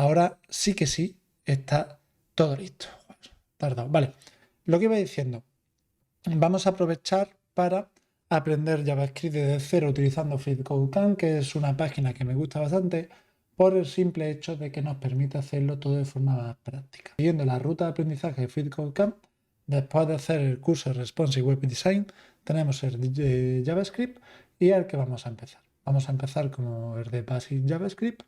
ahora sí que sí está todo listo. Tardado. Vale, lo que iba diciendo, vamos a aprovechar para aprender JavaScript desde cero utilizando FreeCodeCamp, que es una página que me gusta bastante por el simple hecho de que nos permite hacerlo todo de forma más práctica. Siguiendo la ruta de aprendizaje de FreeCodeCamp, después de hacer el curso de Responsive Web Design, tenemos el de JavaScript y el que vamos a empezar. Vamos a empezar como el de Basic JavaScript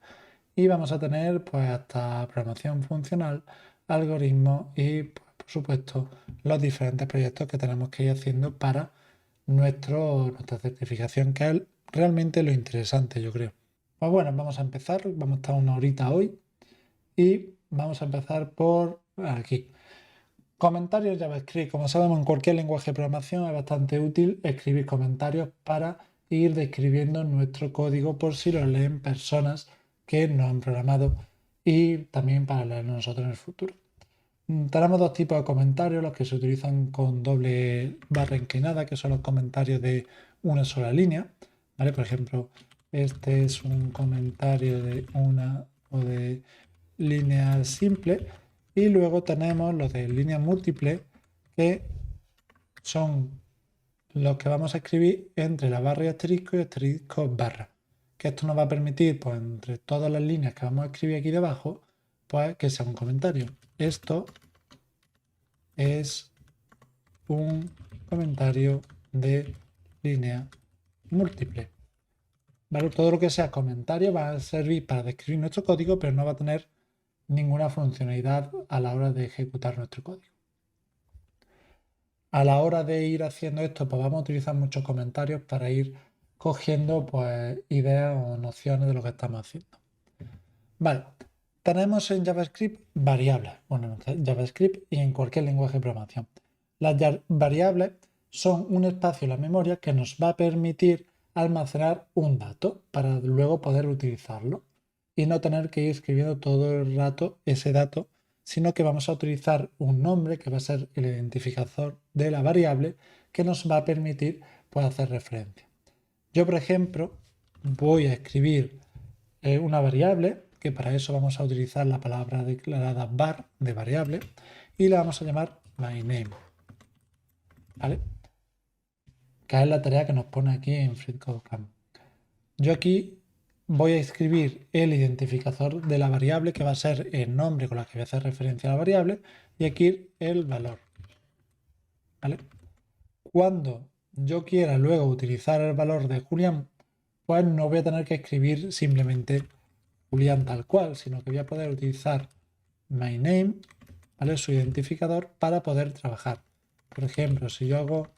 y vamos a tener pues hasta programación funcional, algoritmos y pues, por supuesto los diferentes proyectos que tenemos que ir haciendo para nuestra certificación, que es realmente lo interesante, yo creo. Pues bueno, vamos a empezar, vamos a estar una horita hoy y vamos a empezar por aquí. Comentarios JavaScript. Como sabemos, en cualquier lenguaje de programación es bastante útil escribir comentarios para ir describiendo nuestro código por si lo leen personas que no han programado y también para leerlo nosotros en el futuro. Tenemos dos tipos de comentarios, los que se utilizan con doble barra inclinada, que son los comentarios de una sola línea, ¿vale? Por ejemplo, este es un comentario de una o de línea simple, y luego tenemos los de línea múltiple, que son los que vamos a escribir entre la barra y asterisco barra, que esto nos va a permitir, pues entre todas las líneas que vamos a escribir aquí debajo, pues que sea un comentario. Esto es un comentario de línea múltiple. ¿Vale? Todo lo que sea comentario va a servir para describir nuestro código, pero no va a tener ninguna funcionalidad a la hora de ejecutar nuestro código. A la hora de ir haciendo esto, pues vamos a utilizar muchos comentarios para ir cogiendo pues, ideas o nociones de lo que estamos haciendo. Vale, tenemos en JavaScript variables, bueno, en JavaScript y en cualquier lenguaje de programación. Las variables son un espacio en la memoria que nos va a permitir almacenar un dato para luego poder utilizarlo y no tener que ir escribiendo todo el rato ese dato, sino que vamos a utilizar un nombre que va a ser el identificador de la variable que nos va a permitir pues, hacer referencia. Yo, por ejemplo, voy a escribir una variable, que para eso vamos a utilizar la palabra declarada var de variable, y la vamos a llamar myName, ¿vale? Que es la tarea que nos pone aquí en FreeCodeCamp. Yo aquí voy a escribir el identificador de la variable, que va a ser el nombre con el que voy a hacer referencia a la variable, y aquí el valor, ¿vale? Cuando yo quiera luego utilizar el valor de Julián, pues no voy a tener que escribir simplemente Julián tal cual, sino que voy a poder utilizar myName, ¿vale? Su identificador, para poder trabajar. Por ejemplo, si yo hago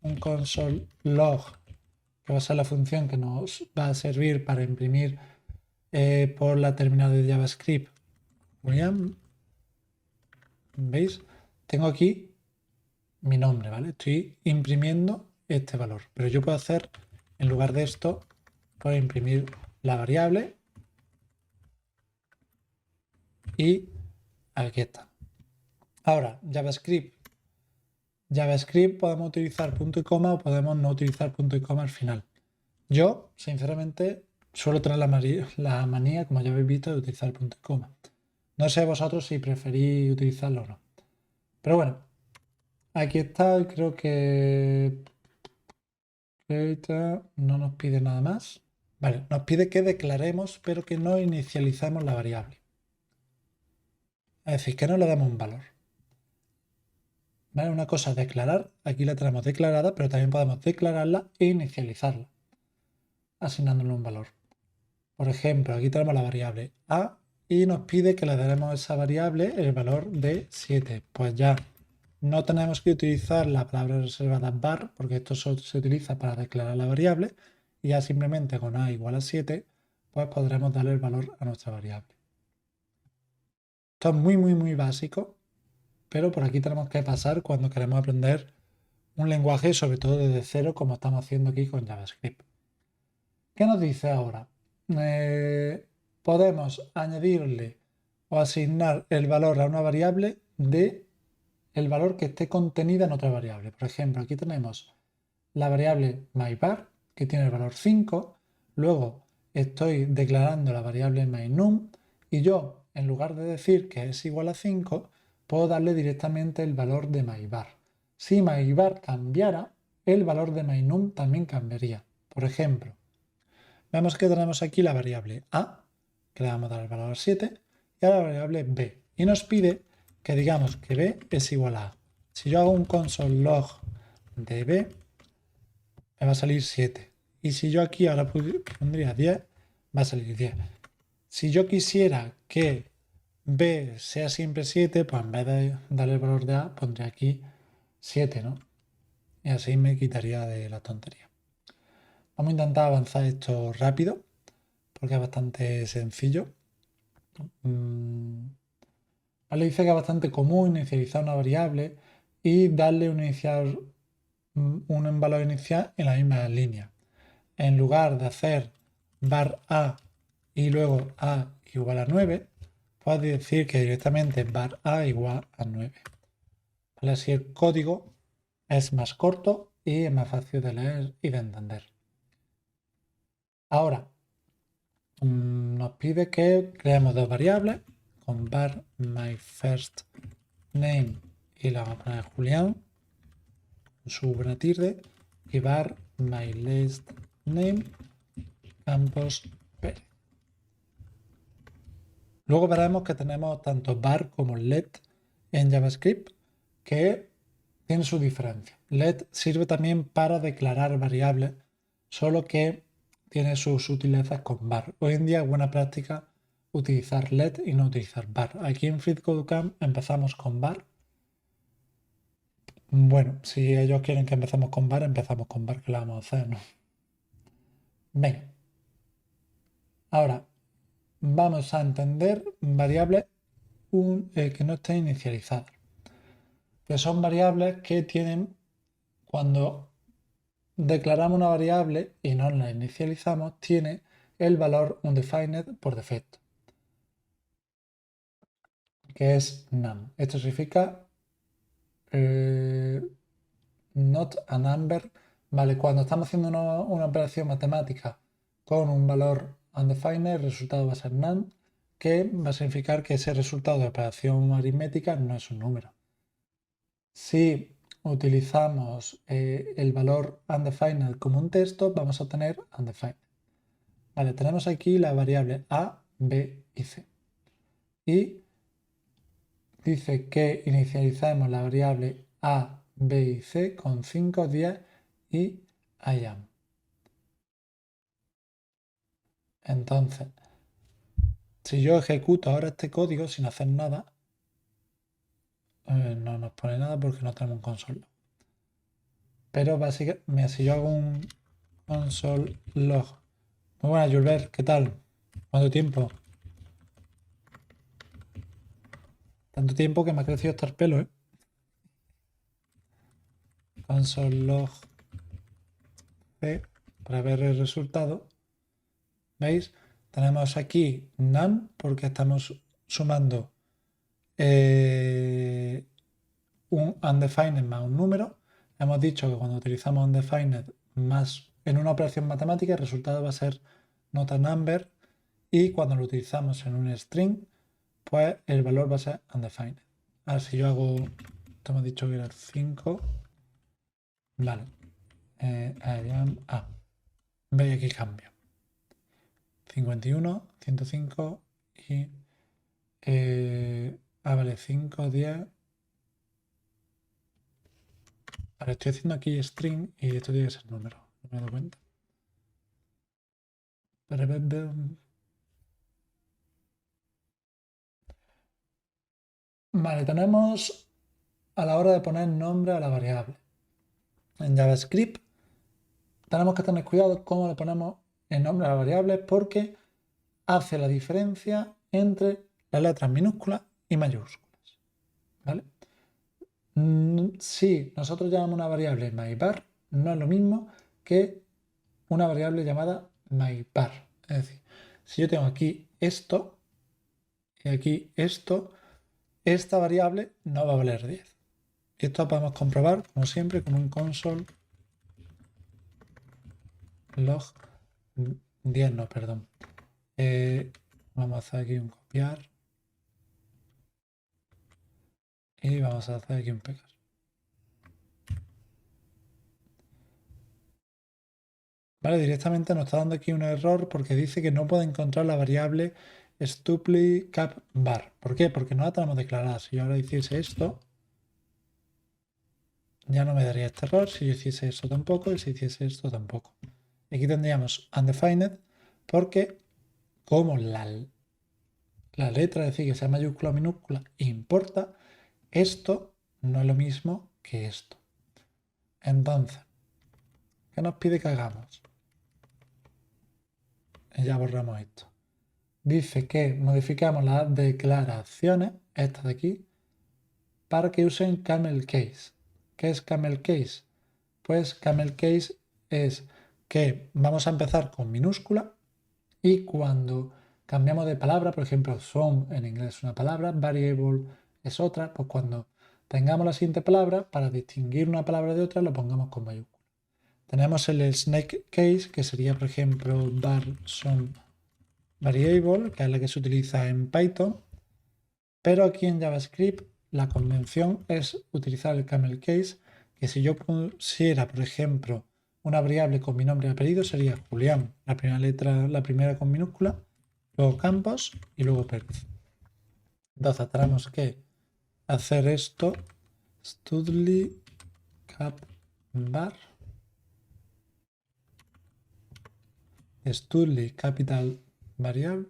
un console log, que va a ser la función que nos va a servir para imprimir por la terminal de JavaScript, Julián, ¿veis? Tengo aquí mi nombre, ¿vale? Estoy imprimiendo este valor, pero yo puedo hacer, en lugar de esto, puedo imprimir la variable y aquí está. Ahora, JavaScript podemos utilizar punto y coma o podemos no utilizar punto y coma al final. Yo, sinceramente, suelo tener la manía, como ya habéis visto, de utilizar punto y coma. No sé vosotros si preferís utilizarlo o no. Pero bueno, aquí está, creo que no nos pide nada más. Vale, nos pide que declaremos, pero que no inicializamos la variable. Es decir, que no le damos un valor. ¿Vale? Una cosa es declarar, aquí la tenemos declarada, pero también podemos declararla e inicializarla, asignándole un valor. Por ejemplo, aquí tenemos la variable a y nos pide que le demos a esa variable el valor de 7. Pues ya no tenemos que utilizar la palabra reservada var, porque esto se utiliza para declarar la variable, y ya simplemente con a igual a 7, pues podremos darle el valor a nuestra variable. Esto es muy básico, pero por aquí tenemos que pasar cuando queremos aprender un lenguaje, sobre todo desde cero, como estamos haciendo aquí con JavaScript. ¿Qué nos dice ahora? Podemos añadirle o asignar el valor a una variable de el valor que esté contenida en otra variable. Por ejemplo, aquí tenemos la variable myVar, que tiene el valor 5. Luego estoy declarando la variable myNum y yo en lugar de decir que es igual a 5, puedo darle directamente el valor de myVar. Si myVar cambiara, el valor de mynum también cambiaría. Por ejemplo, vemos que tenemos aquí la variable a, que le vamos a dar el valor 7, y a la variable b. Y nos pide que digamos que b es igual a a. Si yo hago un console log de b, me va a salir 7. Y si yo aquí ahora pondría 10, va a salir 10. Si yo quisiera que b sea siempre 7, pues en vez de darle el valor de a, pondría aquí 7, ¿no? Y así me quitaría de la tontería. Vamos a intentar avanzar esto rápido, porque es bastante sencillo. Le dice que es bastante común inicializar una variable y darle un valor inicial en la misma línea. En lugar de hacer var a y luego a igual a 9, puedes decir que directamente var a igual a 9. ¿Vale? Así el código es más corto y es más fácil de leer y de entender. Ahora, nos pide que creemos dos variables con var myFirstName y la vamos a poner Julián, su gratilde, y var myLastName Campos Pérez. Luego veremos que tenemos tanto var como let en JavaScript que tienen su diferencia. Let sirve también para declarar variables, solo que tiene sus sutilezas con var. Hoy en día es buena práctica utilizar let y no utilizar var. Aquí en FreeCodeCamp empezamos con var. Bueno, si ellos quieren que empecemos con var, empezamos con var, que la vamos a hacer, ¿no? Venga. Ahora, vamos a entender variables que no estén inicializadas. Que son variables que tienen, cuando declaramos una variable y no la inicializamos, tiene el valor undefined por defecto, que es none. Esto significa not a number. Vale, cuando estamos haciendo una operación matemática con un valor undefined, el resultado va a ser none, que va a significar que ese resultado de operación aritmética no es un número. Si utilizamos el valor undefined como un texto, vamos a obtener undefined. Vale, tenemos aquí la variable a, b y c. Y dice que inicialicemos la variable a, b y c con 5, 10 y I am. Entonces, si yo ejecuto ahora este código sin hacer nada, no nos pone nada porque no tenemos un console log. Pero básicamente, mira, si yo hago un console log. Muy buenas, Julbert, ¿qué tal? ¿Cuánto tiempo? Tanto tiempo que me ha crecido hasta el pelo, ¿eh? Console log c para ver el resultado. ¿Veis? Tenemos aquí none porque estamos sumando un undefined más un número. Hemos dicho que cuando utilizamos undefined más en una operación matemática, el resultado va a ser not a number, y cuando lo utilizamos en un string, pues el valor va a ser undefined. Ahora si yo hago, esto hemos dicho que era 5, vale, veis aquí cambia. 51, 105 y vale, 5, 10. Vale, estoy haciendo aquí string y esto tiene que ser número, no me doy cuenta. Vale, tenemos a la hora de poner nombre a la variable. En JavaScript tenemos que tener cuidado cómo le ponemos el nombre a la variable porque hace la diferencia entre las letras minúsculas y mayúsculas. ¿Vale? Si nosotros llamamos una variable myVar, no es lo mismo que una variable llamada myVar. Es decir, si yo tengo aquí esto y aquí esto, esta variable no va a valer 10. Y esto lo podemos comprobar, como siempre, con un console log 10, no, perdón. Vamos a hacer aquí un copiar. Y vamos a hacer aquí un pegar. Vale, directamente nos está dando aquí un error porque dice que no puede encontrar la variable stuply cap bar. ¿Por qué? Porque no la tenemos declarada. Si yo ahora hiciese esto, ya no me daría este error. Si yo hiciese esto tampoco, y si hiciese esto tampoco. Aquí tendríamos undefined porque como la letra, es decir, que sea mayúscula o minúscula, importa, esto no es lo mismo que esto. Entonces, ¿qué nos pide que hagamos? Y ya borramos esto. Dice que modificamos las declaraciones, estas de aquí, para que usen camel case. ¿Qué es camel case? Pues camel case es que vamos a empezar con minúscula y cuando cambiamos de palabra, por ejemplo, some en inglés es una palabra, variable es otra, pues cuando tengamos la siguiente palabra, para distinguir una palabra de otra, lo pongamos con mayúscula. Tenemos el snake case, que sería, por ejemplo, var some variable, que es la que se utiliza en Python, pero aquí en JavaScript la convención es utilizar el camel case, que si yo pusiera, por ejemplo, una variable con mi nombre y apellido sería Julián, la primera letra, la primera con minúscula, luego Campos y luego Pérez. Entonces tenemos que hacer esto, studly cap bar, studly capital variable,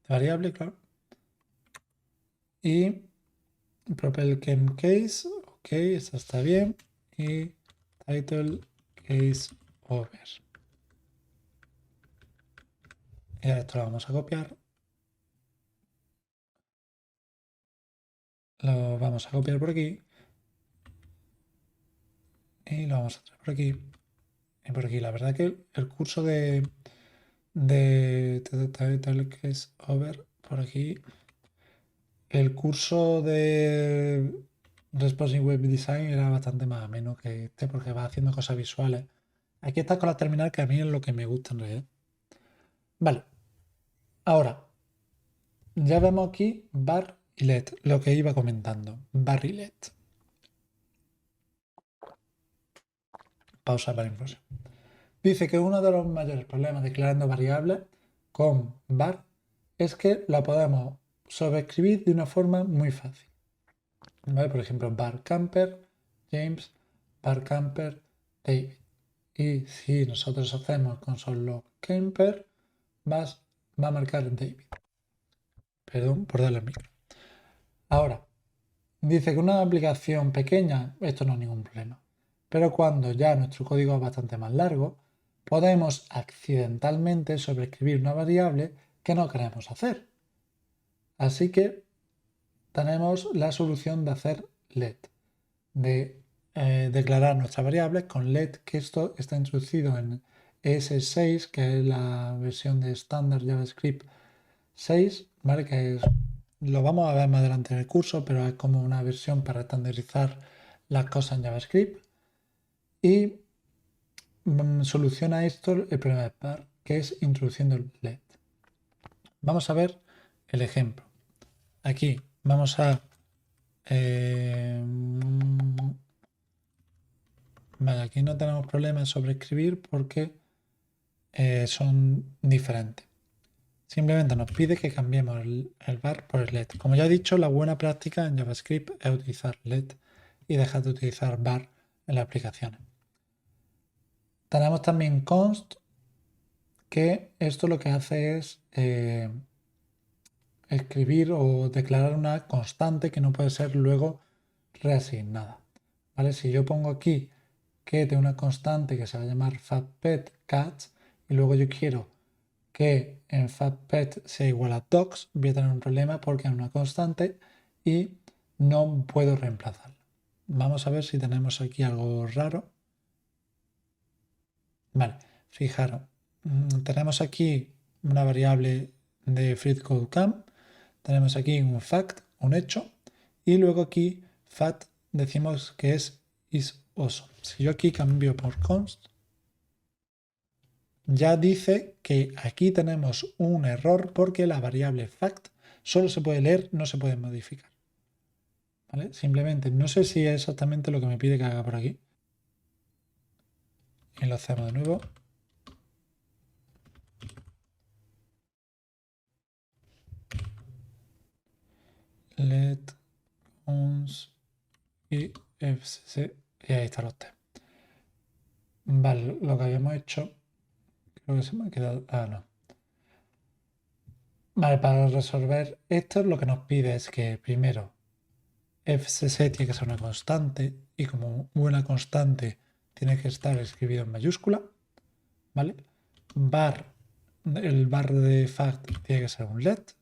variable, claro, y propel chem case, ok, esto está bien, y title case over. Y ahora esto lo vamos a copiar. Lo vamos a copiar por aquí. Y lo vamos a traer por aquí. Y por aquí. La verdad que el curso de title case over por aquí. El curso de Responsive Web Design era bastante más ameno que este porque va haciendo cosas visuales. Aquí está con la terminal que a mí es lo que me gusta en realidad. Vale. Ahora, ya vemos aquí bar y let, lo que iba comentando. Bar y let. Pausa para infusión. Dice que uno de los mayores problemas declarando variables con var es que la podemos sobreescribir de una forma muy fácil. ¿Vale? Por ejemplo, var camper James, var camper David. Y si nosotros hacemos console.log camper, va a marcar David. Perdón por darle al micro. Ahora, dice que una aplicación pequeña, esto no es ningún problema. Pero cuando ya nuestro código es bastante más largo, podemos accidentalmente sobreescribir una variable que no queremos hacer. Así que tenemos la solución de hacer let, de declarar nuestras variables con let, que esto está introducido en ES6, que es la versión de estándar JavaScript 6, ¿vale? Que lo vamos a ver más adelante en el curso, pero es como una versión para estandarizar las cosas en JavaScript. Y soluciona esto el problema de par, que es introduciendo el let. Vamos a ver el ejemplo. Aquí vamos a vale, aquí no tenemos problemas sobre escribir porque son diferentes. Simplemente nos pide que cambiemos el var por el let. Como ya he dicho, la buena práctica en JavaScript es utilizar let y dejar de utilizar var en las aplicaciones. Tenemos también const, que esto lo que hace es escribir o declarar una constante que no puede ser luego reasignada. ¿Vale? Si yo pongo aquí que tengo una constante que se va a llamar fatPetCats y luego yo quiero que en fatPet sea igual a docs, voy a tener un problema porque es una constante y no puedo reemplazarla. Vamos a ver si tenemos aquí algo raro. Vale, fijaros, tenemos aquí una variable de freeCodeCamp, tenemos aquí un fact, un hecho, y luego aquí fact decimos que es isAwesome. Si yo aquí cambio por const, ya dice que aquí tenemos un error porque la variable fact solo se puede leer, no se puede modificar. ¿vale? Simplemente, no sé si es exactamente lo que me pide que haga por aquí. Y lo hacemos de nuevo. Let ons y fcc. Y ahí están los test. Vale, lo que habíamos hecho, creo que se me ha quedado. Ah, no. Vale, para resolver esto lo que nos pide es que primero fcc tiene que ser una constante y como buena constante tiene que estar escribido en mayúscula, ¿vale? El bar de fact tiene que ser un let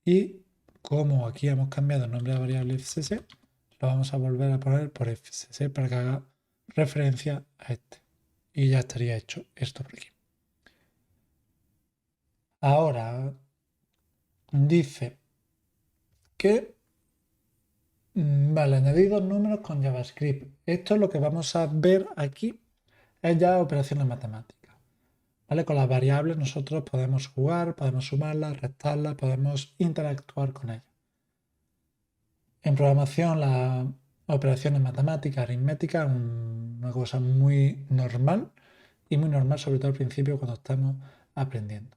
y como aquí hemos cambiado el nombre de la variable fcc, lo vamos a volver a poner por fcc para que haga referencia a este. Y ya estaría hecho esto por aquí. Ahora dice que, vale, añadir dos números con JavaScript. Esto es lo que vamos a ver aquí, es ya operaciones matemáticas. ¿Vale? Con las variables nosotros podemos jugar, podemos sumarlas, restarlas, podemos interactuar con ellas. En programación las operaciones matemáticas, aritméticas, una cosa muy normal y muy normal sobre todo al principio cuando estamos aprendiendo.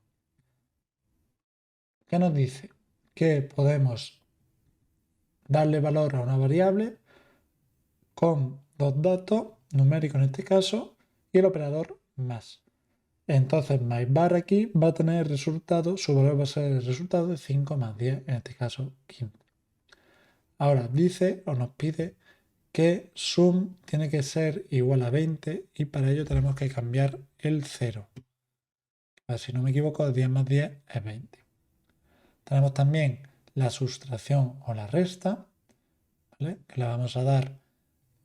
¿Qué nos dice? Que podemos darle valor a una variable con dos datos, numéricos en este caso, y el operador más. Entonces, myBar aquí va a tener el resultado, su valor va a ser el resultado de 5 más 10, en este caso 15. Ahora dice o nos pide que sum tiene que ser igual a 20 y para ello tenemos que cambiar el 0. Si no me equivoco, 10 más 10 es 20. Tenemos también la sustracción o la resta, ¿vale? Que le vamos a dar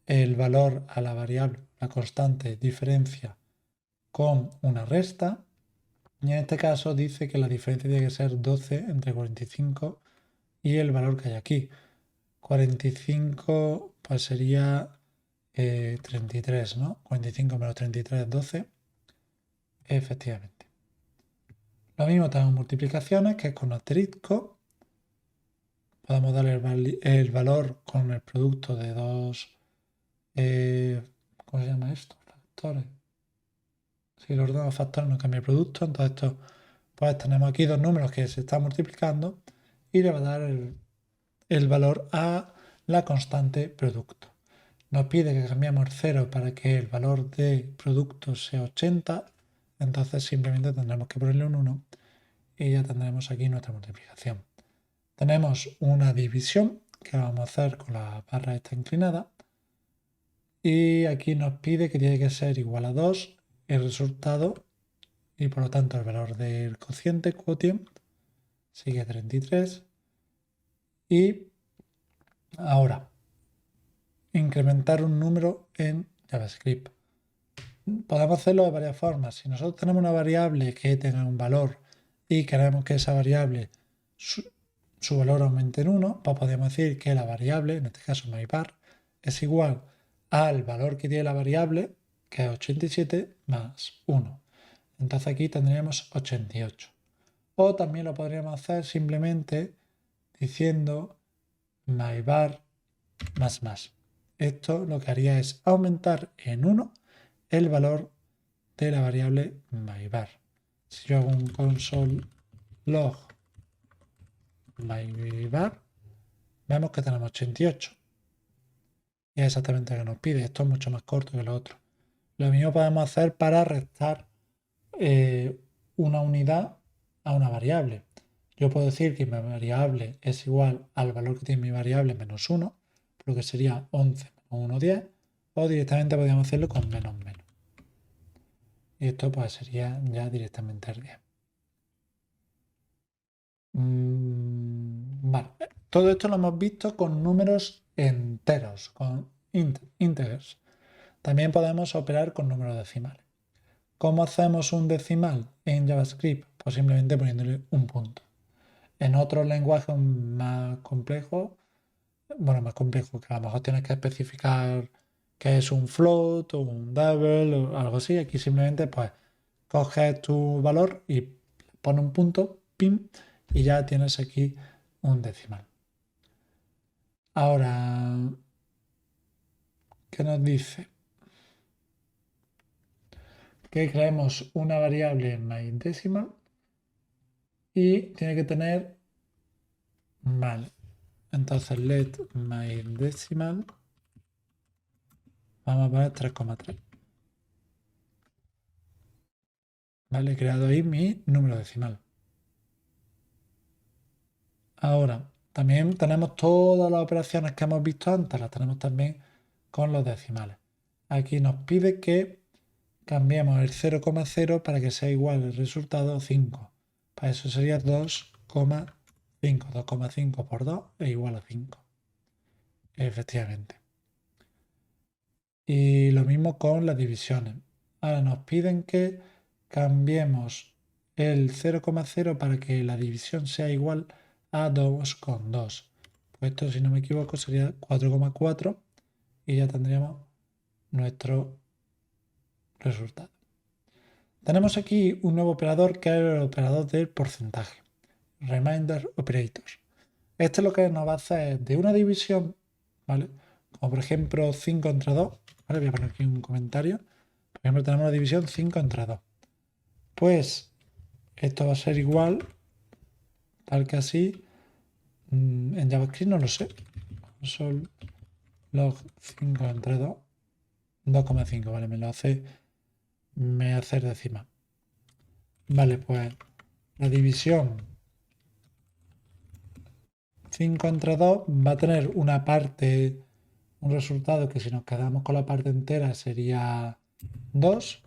el valor a la variable, la constante diferencia con una resta. Y en este caso dice que la diferencia tiene que ser 12 entre 45 y el valor que hay aquí. 45 pues sería 33, ¿no? 45 menos 33 es 12. Efectivamente. Lo mismo tenemos multiplicaciones, que es con asterisco. Podemos darle el valor con el producto de dos... ¿cómo se llama esto? Factores. Si lo ordenamos factores no cambia el producto, entonces esto, pues tenemos aquí dos números que se están multiplicando y le va a dar el valor a la constante producto. Nos pide que cambiemos el 0 para que el valor de producto sea 80, entonces simplemente tendremos que ponerle un 1 y ya tendremos aquí nuestra multiplicación. Tenemos una división que vamos a hacer con la barra esta inclinada y aquí nos pide que tiene que ser igual a 2 el resultado y por lo tanto el valor del cociente quotient sigue 33 y ahora incrementar un número en JavaScript. Podemos hacerlo de varias formas. Si nosotros tenemos una variable que tenga un valor y queremos que esa variable su valor aumente en 1, pues podemos decir que la variable, en este caso myVar, es igual al valor que tiene la variable, que es 87, más 1. Entonces aquí tendríamos 88. O también lo podríamos hacer simplemente diciendo myVar más. Esto lo que haría es aumentar en 1 el valor de la variable myVar. Si yo hago un console log myVar, vemos que tenemos 88. Y es exactamente lo que nos pide. Esto es mucho más corto que lo otro. Lo mismo podemos hacer para restar una unidad a una variable. Yo puedo decir que mi variable es igual al valor que tiene mi variable menos 1, por lo que sería 11 menos 1, 10, o directamente podríamos hacerlo con menos. Y esto pues sería ya directamente el 10. Vale. Todo esto lo hemos visto con números enteros, con integers. También podemos operar con números decimales. ¿Cómo hacemos un decimal en JavaScript? Pues simplemente poniéndole un punto. En otros lenguajes más complejos, más complejo, que a lo mejor tienes que especificar que es un float o un double o algo así. Aquí simplemente pues coges tu valor y pones un punto, pim, y ya tienes aquí un decimal. Ahora, ¿qué nos dice? Que creemos una variable MyDecimal y tiene que tener, vale, entonces let MyDecimal, vamos a poner 3,3. Vale, he creado ahí mi número decimal. Ahora, también tenemos todas las operaciones que hemos visto antes, las tenemos también con los decimales. Aquí nos pide que cambiemos el 0,0 para que sea igual el resultado 5. Para eso sería 2,5. 2,5 por 2 es igual a 5. Efectivamente. Y lo mismo con las divisiones. Ahora nos piden que cambiemos el 0,0 para que la división sea igual a 2,2. Pues esto, si no me equivoco, sería 4,4 y ya tendríamos nuestro resultado. Tenemos aquí un nuevo operador que es el operador del porcentaje, Remainder Operator. Este lo que nos va a hacer es de una división, ¿vale? Como por ejemplo 5 entre 2, ¿vale? Voy a poner aquí un comentario. Por ejemplo, tenemos la división 5 entre 2. Pues esto va a ser igual, tal que así, en JavaScript no lo sé. Sol log 5 entre 2, 2,5, ¿vale? Me hace decimal. Vale, pues la división 5 entre 2 va a tener una parte, un resultado que si nos quedamos con la parte entera sería 2.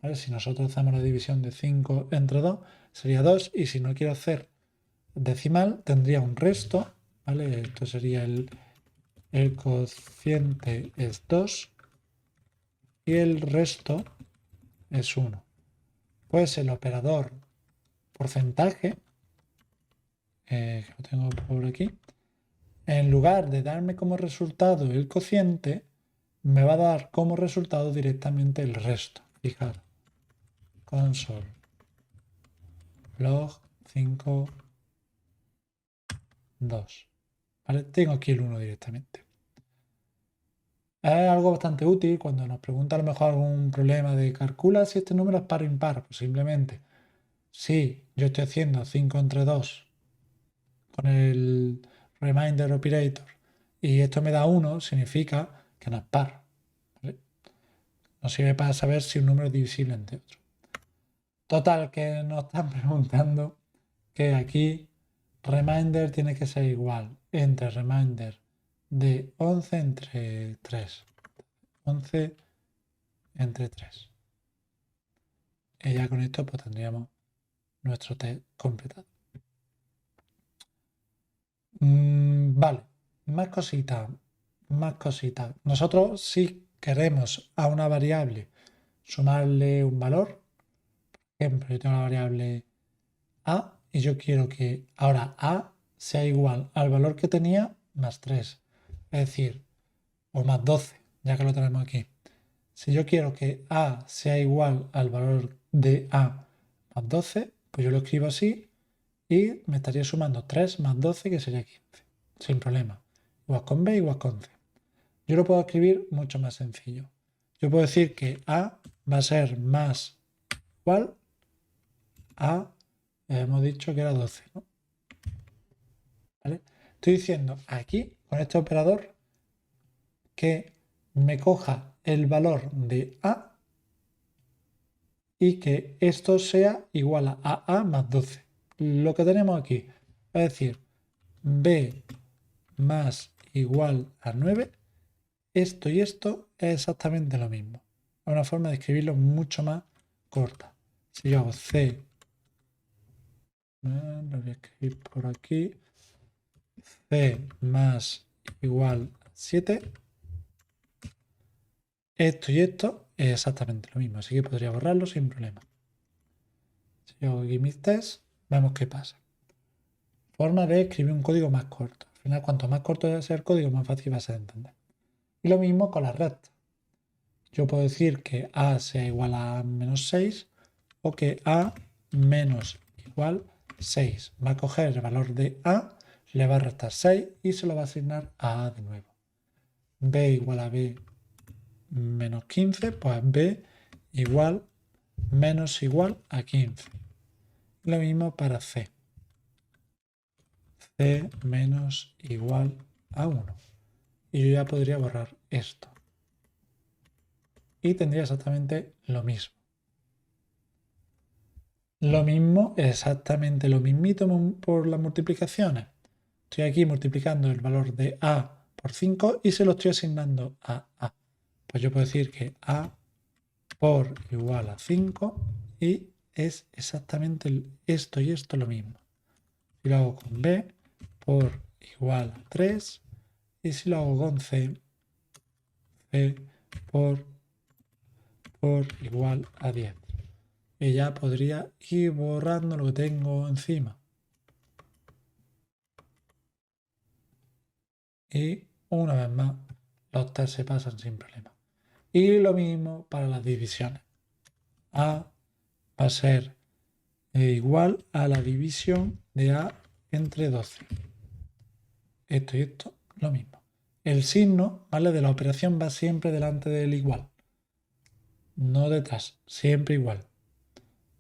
¿Vale? Si nosotros hacemos la división de 5 entre 2 sería 2 y si no quiero hacer decimal tendría un resto, ¿vale? Esto sería el cociente es 2 y el resto es 1. Pues el operador porcentaje, que lo tengo por aquí, en lugar de darme como resultado el cociente, me va a dar como resultado directamente el resto. Fijaros, console log 5, 2. ¿Vale? Tengo aquí el 1 directamente. Es algo bastante útil cuando nos pregunta a lo mejor algún problema de calcula si este número es par o impar. Pues simplemente, si yo estoy haciendo 5 entre 2 con el Remainder Operator y esto me da 1, significa que no es par. ¿Vale? Nos sirve para saber si un número es divisible entre otro. Total, que nos están preguntando que aquí Remainder tiene que ser igual entre Remainder de 11 entre 3. 11 entre 3. Y ya con esto pues tendríamos nuestro test completado. Vale, más cositas, más cositas. Nosotros si queremos a una variable sumarle un valor, por ejemplo, yo tengo la variable a y yo quiero que ahora a sea igual al valor que tenía más 3, es decir, o más 12, ya que lo tenemos aquí. Si yo quiero que a sea igual al valor de a más 12, pues yo lo escribo así y me estaría sumando 3 más 12, que sería 15, sin problema. Igual con b igual con c. Yo lo puedo escribir mucho más sencillo. Yo puedo decir que a va a ser más igual a, hemos dicho que era 12, ¿no? ¿Vale? Estoy diciendo aquí, con este operador, que me coja el valor de a y que esto sea igual a más 12. Lo que tenemos aquí, es decir, b más igual a 9, esto y esto es exactamente lo mismo. Es una forma de escribirlo mucho más corta. Si yo hago c, lo voy a escribir por aquí, c más igual a 7, esto y esto es exactamente lo mismo, así que podría borrarlo sin problema. Si yo hago aquí mis test, vemos qué pasa. Forma de escribir un código más corto. Al final, cuanto más corto sea el código, más fácil va a ser de entender. Y lo mismo con la recta. Yo puedo decir que a sea igual a menos 6 o que a menos igual 6. Va a coger el valor de a. le va a restar 6 y se lo va a asignar a A de nuevo. B igual a B menos 15, pues B igual menos igual a 15. Lo mismo para C. C menos igual a 1. Y yo ya podría borrar esto. Y tendría exactamente lo mismo. Lo mismo, exactamente lo mismito por las multiplicaciones. Estoy aquí multiplicando el valor de A por 5 y se lo estoy asignando a A. Pues yo puedo decir que A por igual a 5 y es exactamente esto y esto lo mismo. Si lo hago con B por igual a 3 y si lo hago con C, C por igual a 10. Y ya podría ir borrando lo que tengo encima. Y una vez más, los test se pasan sin problema. Y lo mismo para las divisiones. A va a ser igual a la división de A entre 12. Esto y esto, lo mismo. El signo, ¿vale?, de la operación va siempre delante del igual. No detrás, siempre igual.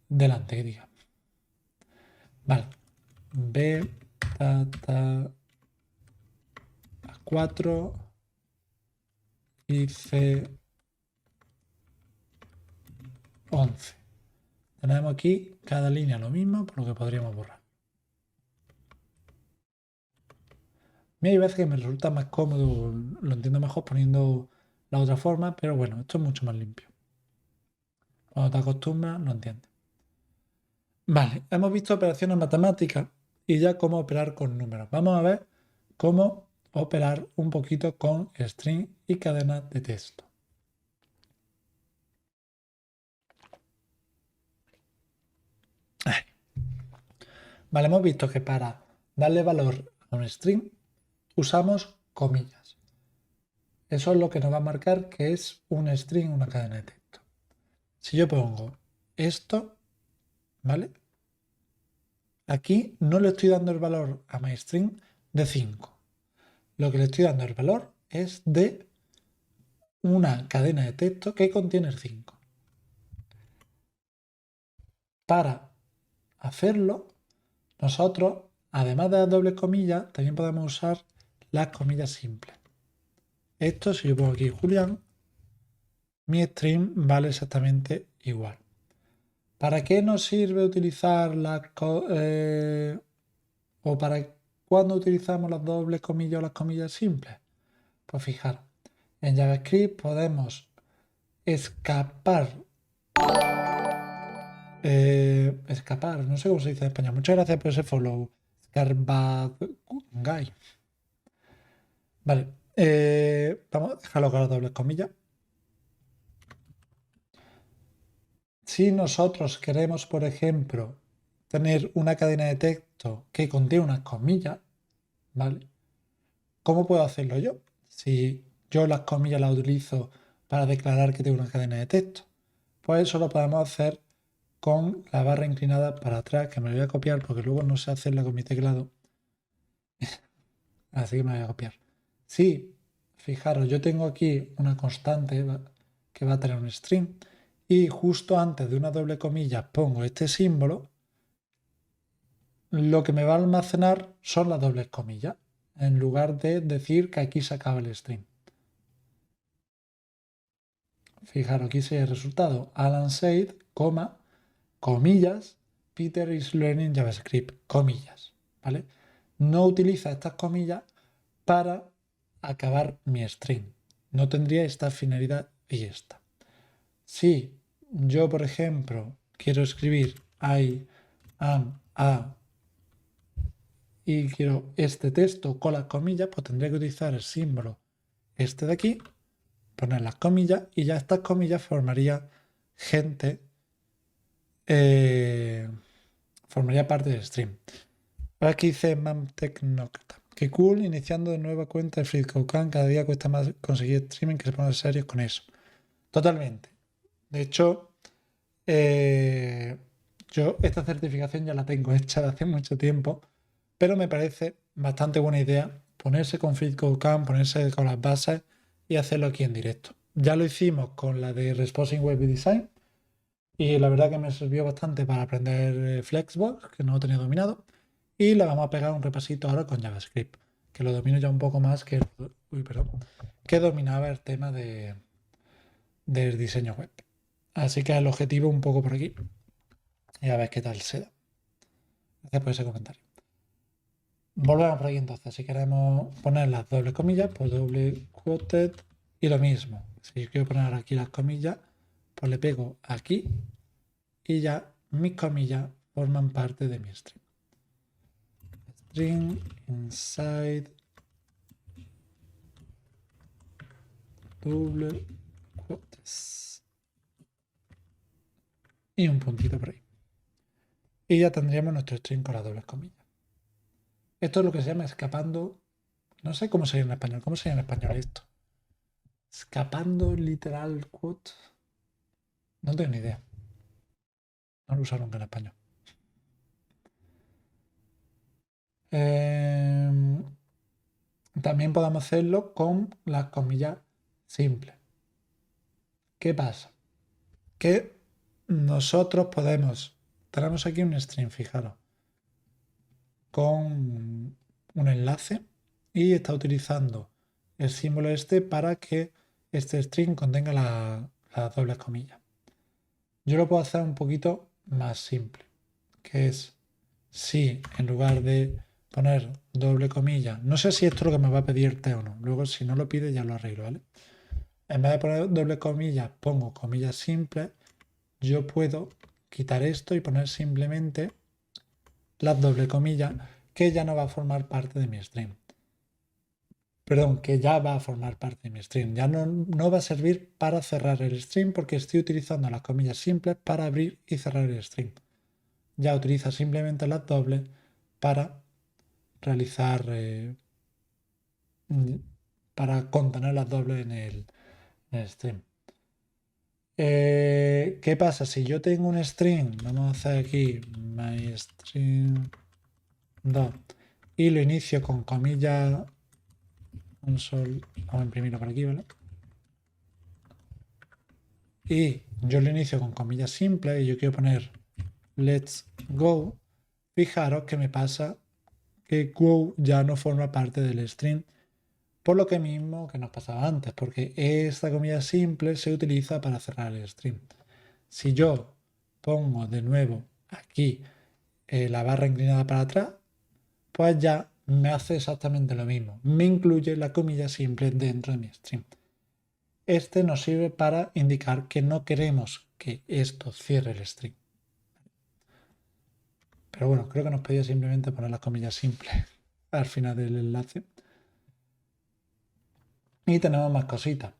Delante, que diga. Vale. B, a 4 y C 11. Tenemos aquí cada línea lo mismo, por lo que podríamos borrar. A mí hay veces que me resulta más cómodo, lo entiendo mejor poniendo la otra forma, pero bueno, esto es mucho más limpio. Cuando te acostumbras, lo entiendes. Vale, hemos visto operaciones matemáticas y ya cómo operar con números. Vamos a ver cómo operar un poquito con string y cadenas de texto. Vale, hemos visto que para darle valor a un string usamos comillas. Eso es lo que nos va a marcar que es un string, una cadena de texto. Si yo pongo esto, ¿vale? Aquí no le estoy dando el valor a myString de 5. Lo que le estoy dando el valor es de una cadena de texto que contiene el 5. Para hacerlo, nosotros, además de las dobles comillas, también podemos usar las comillas simples. Esto, si yo pongo aquí Julián, mi string vale exactamente igual. ¿Para qué nos sirve utilizar o para cuándo utilizamos las dobles comillas o las comillas simples? Pues fijaros, en JavaScript podemos escapar, no sé cómo se dice en español. Muchas gracias por ese follow, Scarbagay. Vale, vamos a dejarlo con las dobles comillas. Si nosotros queremos, por ejemplo, tener una cadena de texto que contiene unas comillas, ¿vale? ¿Cómo puedo hacerlo yo? Si yo las comillas las utilizo para declarar que tengo una cadena de texto, pues eso lo podemos hacer con la barra inclinada para atrás, que me lo voy a copiar porque luego no sé hacerla con mi teclado. Así que me voy a copiar. Sí, fijaros, yo tengo aquí una constante que va a tener un string y justo antes de una doble comilla pongo este símbolo. Lo que me va a almacenar son las dobles comillas, en lugar de decir que aquí se acaba el string. Fijaros, aquí sería el resultado. Alan said, comillas, Peter is learning JavaScript, comillas, ¿vale? No utiliza estas comillas para acabar mi string. No tendría esta finalidad y esta. Si yo, por ejemplo, quiero escribir I am a y quiero este texto con las comillas, pues tendría que utilizar el símbolo este de aquí, poner las comillas y ya estas comillas formaría formaría parte del stream. Ahora aquí dice MamTechnocta. Qué cool, iniciando de nueva cuenta de FreeCodeCamp. Cada día cuesta más conseguir streaming, que se ponen serios con eso. Totalmente. De hecho, yo esta certificación ya la tengo hecha de hace mucho tiempo, pero me parece bastante buena idea ponerse con FeedCodeCamp, ponerse con las bases y hacerlo aquí en directo. Ya lo hicimos con la de Responsive Web Design y la verdad que me sirvió bastante para aprender Flexbox, que no lo tenía dominado, y le vamos a pegar un repasito ahora con JavaScript, que lo domino ya un poco más que dominaba el tema del diseño web. Así que el objetivo un poco por aquí y a ver qué tal se da. Gracias por ese comentario. Volvemos por aquí entonces. Si queremos poner las dobles comillas, pues doble quoted y lo mismo. Si yo quiero poner aquí las comillas, pues le pego aquí y ya mis comillas forman parte de mi string. String inside double quotes. Y un puntito por ahí. Y ya tendríamos nuestro string con las dobles comillas. Esto es lo que se llama escapando. No sé cómo sería en español. ¿Cómo sería en español esto? Escapando literal quote. No tengo ni idea. No lo usaron nunca en español. También podemos hacerlo con las comillas simples. ¿Qué pasa? Que nosotros tenemos aquí un string, fijaros, con un enlace y está utilizando el símbolo este para que este string contenga las dobles comillas. Yo lo puedo hacer un poquito más simple, que es si en lugar de poner doble comilla, no sé si esto es lo que me va a pedir T o no, luego si no lo pide ya lo arreglo, ¿vale? En vez de poner doble comilla, pongo comillas simples, yo puedo quitar esto y poner simplemente las doble comillas, que ya no va a formar parte de mi string. Perdón, que ya va a formar parte de mi string. Ya no va a servir para cerrar el string porque estoy utilizando las comillas simples para abrir y cerrar el string. Ya utiliza simplemente las dobles para realizar, para contener las dobles en el string. ¿Qué pasa? Si yo tengo un string, vamos a hacer aquí myString 2 y lo inicio con comillas console, vamos a imprimirlo por aquí, ¿vale? Y yo lo inicio con comillas simples y yo quiero poner let's go, fijaros que me pasa que go ya no forma parte del string, por lo que mismo que nos pasaba antes, porque esta comilla simple se utiliza para cerrar el string. Si yo pongo de nuevo aquí la barra inclinada para atrás, pues ya me hace exactamente lo mismo. Me incluye la comilla simple dentro de mi string. Este nos sirve para indicar que no queremos que esto cierre el string. Pero bueno, creo que nos pedía simplemente poner las comillas simples al final del enlace. Y tenemos más cositas.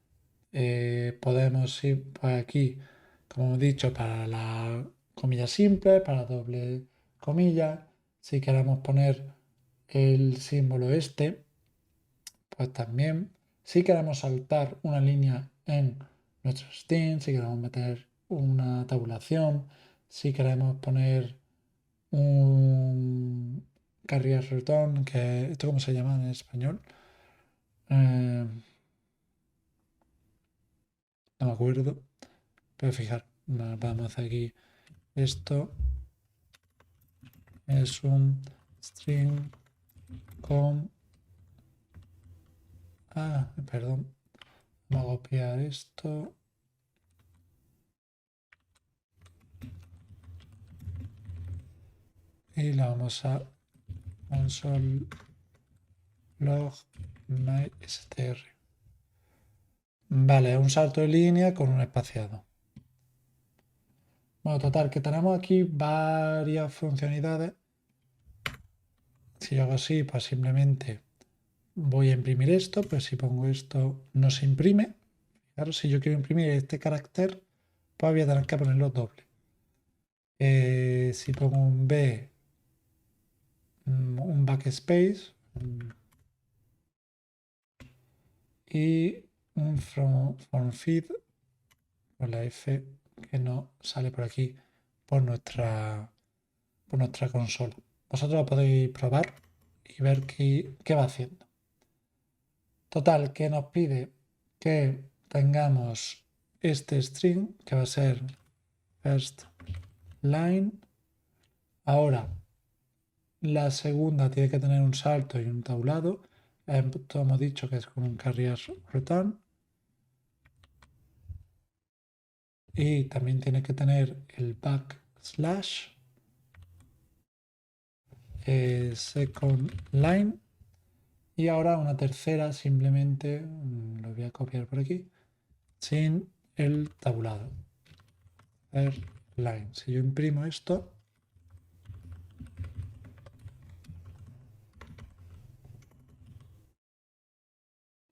Podemos ir por aquí, como hemos dicho, para la comilla simple, para doble comilla. Si queremos poner el símbolo este, pues también. Si queremos saltar una línea en nuestro string, si queremos meter una tabulación, si queremos poner un carrier return, que esto cómo se llama en español. No me acuerdo, pero fijar, vamos a hacer aquí esto es un string con perdón, vamos a copiar esto y la vamos a console log mystr. Vale, un salto de línea con un espaciado. Bueno, total, que tenemos aquí varias funcionalidades. Si yo hago así, pues simplemente voy a imprimir esto, pues si pongo esto no se imprime. Claro, si yo quiero imprimir este carácter, pues voy a tener que ponerlo doble. Si pongo un B, un backspace y un from feed con la F que no sale por aquí por nuestra consola. Vosotros lo podéis probar y ver qué va haciendo. Total, que nos pide que tengamos este string, que va a ser first line. Ahora, la segunda tiene que tener un salto y un tablado. Hemos dicho que es con un carrier return. Y también tiene que tener el backslash, second line. Y ahora una tercera, simplemente, lo voy a copiar por aquí, sin el tabulado. Third line. Si yo imprimo esto,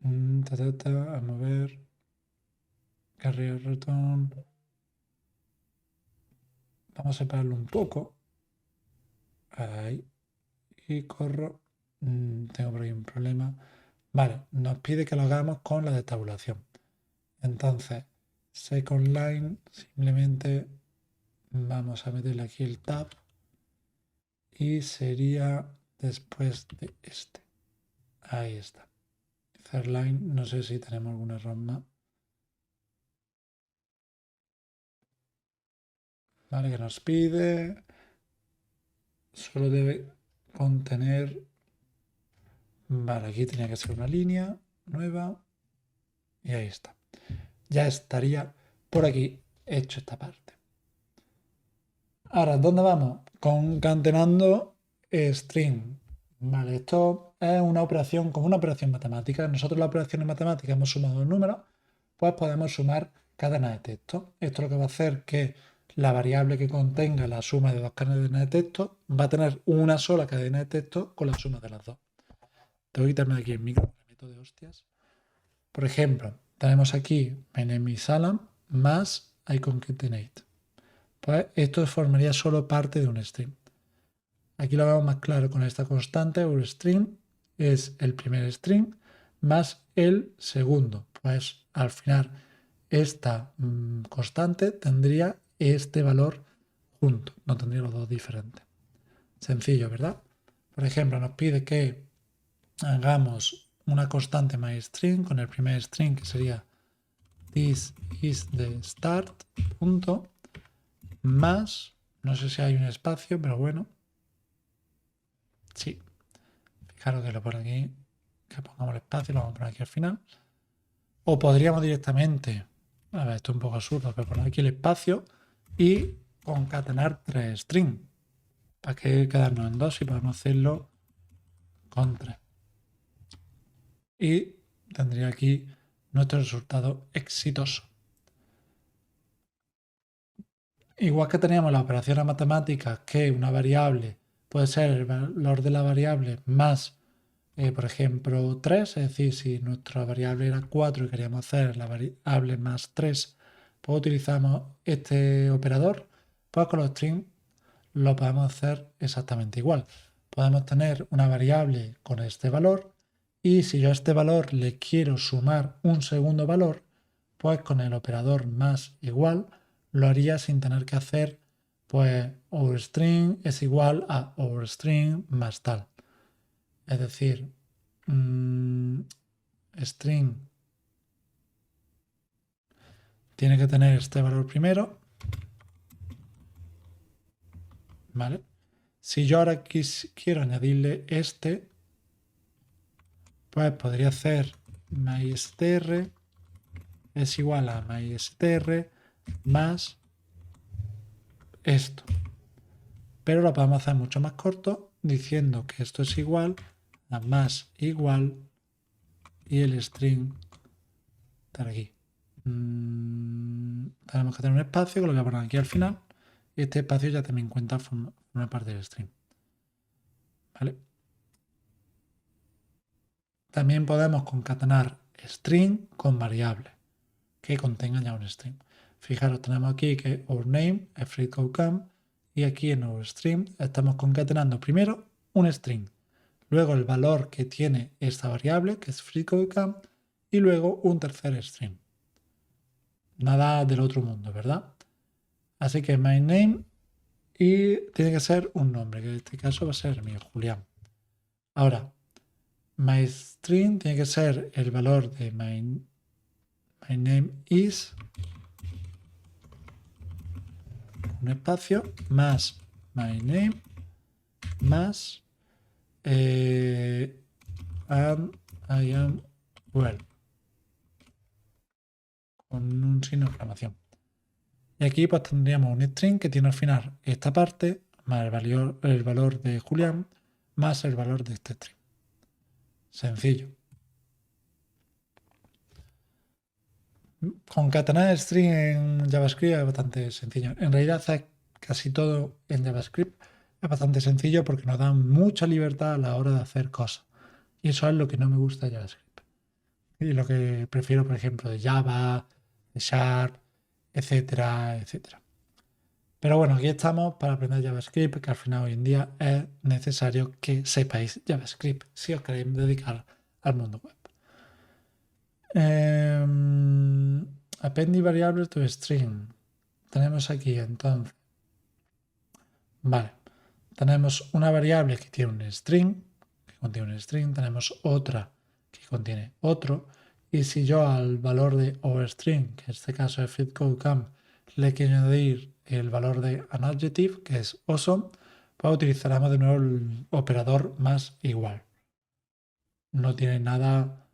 vamos a ver, carrier return, vamos a separarlo un poco, ahí, y corro, tengo por ahí un problema, vale, nos pide que lo hagamos con la de tabulación, entonces, second line, simplemente vamos a meterle aquí el tab, y sería después de este, ahí está. Third line, no sé si tenemos algún error más. Vale, que nos pide. Solo debe contener. Vale, aquí tenía que ser una línea nueva. Y ahí está. Ya estaría por aquí hecho esta parte. Ahora, ¿dónde vamos? Concatenando string. Vale, esto es una operación como una operación matemática. Nosotros las operaciones matemáticas hemos sumado dos números, pues podemos sumar cadenas de texto. Esto lo que va a hacer que la variable que contenga la suma de dos cadenas de texto va a tener una sola cadena de texto con la suma de las dos. Tengo que quitarme de aquí el micro, me meto de hostias. Por ejemplo, tenemos aquí my name is Alan más I concatenate. Pues esto formaría solo parte de un string. Aquí lo vemos más claro con esta constante, un string es el primer string más el segundo. Pues al final esta constante tendría este valor junto, no tendría los dos diferentes. Sencillo, ¿verdad? Por ejemplo, nos pide que hagamos una constante myString con el primer string que sería this is the start, punto, más, no sé si hay un espacio, pero bueno, sí, fijaros que lo pone aquí, que pongamos el espacio, lo vamos a poner aquí al final. O podríamos directamente, a ver, esto es un poco absurdo, pero poner aquí el espacio y concatenar tres strings. ¿Para que quedarnos en dos si podemos hacerlo con tres? Y tendría aquí nuestro resultado exitoso. Igual que teníamos las operaciones matemáticas, que una variable puede ser el valor de la variable más, por ejemplo, 3, es decir, si nuestra variable era 4 y queríamos hacer la variable más 3, pues utilizamos este operador, pues con los strings lo podemos hacer exactamente igual. Podemos tener una variable con este valor y si yo a este valor le quiero sumar un segundo valor, pues con el operador más igual lo haría sin tener que hacer pues overstring es igual a overstring más tal. Es decir, string tiene que tener este valor primero, ¿vale? Si yo ahora quiero añadirle este, pues podría hacer mystr es igual a mystr más esto. Pero lo podemos hacer mucho más corto diciendo que esto es igual a más igual y el string estar aquí. Tenemos que tener un espacio que lo voy a poner aquí al final y este espacio ya también cuenta forma parte del string. ¿Vale? También podemos concatenar string con variable que contengan ya un string. Fijaros, tenemos aquí que our name es freecodecamp y aquí en our string estamos concatenando primero un string, luego el valor que tiene esta variable que es freecodecamp y luego un tercer string. Nada del otro mundo, ¿verdad? Así que my name y tiene que ser un nombre, que en este caso va a ser mío, Julián. Ahora, myString tiene que ser el valor de my name is, un espacio, más my name, más and I am well, con un signo de exclamación. Y aquí pues tendríamos un string que tiene al final esta parte, más el valor de Julián, más el valor de este string. Sencillo. Concatenar string en JavaScript es bastante sencillo. En realidad hacer casi todo en JavaScript es bastante sencillo porque nos dan mucha libertad a la hora de hacer cosas. Y eso es lo que no me gusta de JavaScript. Y lo que prefiero, por ejemplo, de Java, de Sharp, etcétera, etcétera. Pero bueno, aquí estamos para aprender JavaScript, que al final hoy en día es necesario que sepáis JavaScript si os queréis dedicar al mundo web. Append variable to string. Tenemos aquí entonces. Vale. Tenemos una variable que tiene un string, tenemos otra que contiene otro, y si yo al valor de overstring, que en este caso es fitCodeCamp, le quiero añadir el valor de an adjective, que es awesome, pues utilizaremos de nuevo el operador más igual. No tiene nada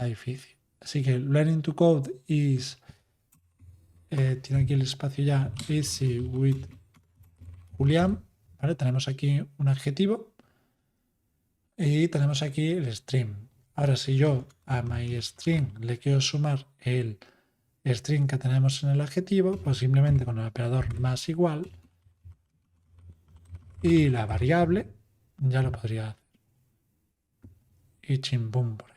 difícil. Así que learning to code is, tiene aquí el espacio ya, easy with Julián. ¿Vale? Tenemos aquí un adjetivo y tenemos aquí el string. Ahora, si yo a myString le quiero sumar el string que tenemos en el adjetivo, pues simplemente con el operador más igual y la variable ya lo podría hacer. Y chimbum por